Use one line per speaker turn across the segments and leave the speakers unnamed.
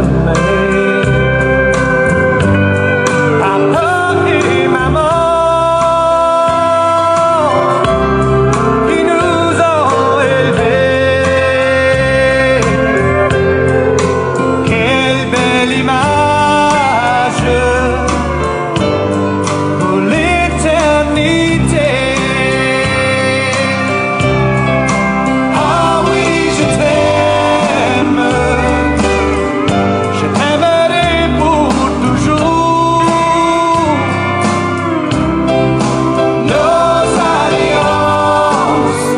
bonne année. Papa et maman qui nous ont élevés, quelle belle image pour l'éternité. Ah oui, je t'aime, je t'aimerai pour toujours. Nos alliances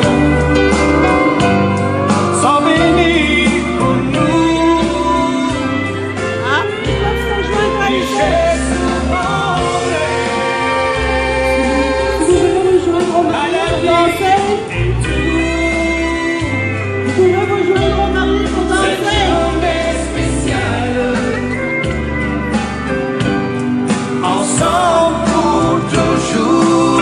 sont bénies pour nous.
Ah, ils peuvent se joindre à
J'ai souvent
Vous pouvez rejoindre au mari pour danser.
et tout.
Vous pouvez rejoindre au mari pour
Cette
danser.
journée spéciale, ensemble pour toujours.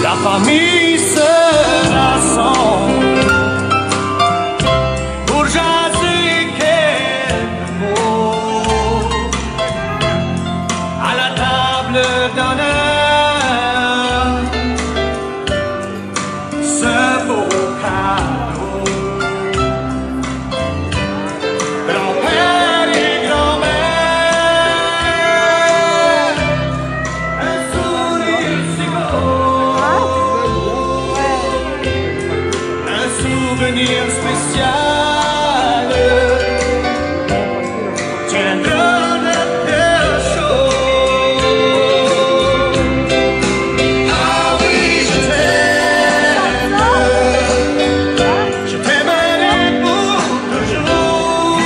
La famille se rassemble pour jaser quelques mots à la table d'honneur. Ce beau cadeau, grand-père et grand-mère, un sourire si beau. Un souvenir spécial tiendra notre cœur chaud. Ah oui, je t'aimerai pour toujours.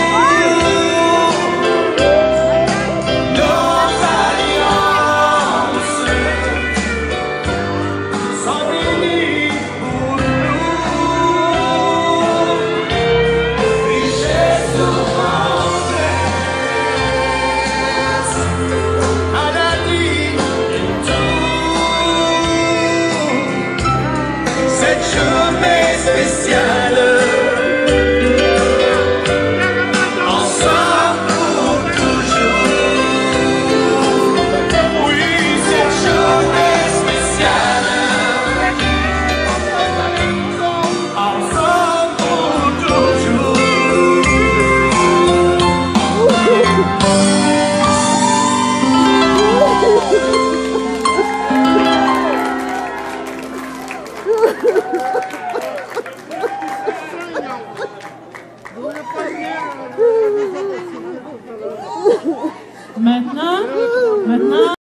Nos alliances sont bénies pour nous. Richesse ou grandesse, maladie et tout. Cette journée spéciale, ensemble pour toujours. Oui, cette journée spéciale, ensemble pour toujours.
Maintenant,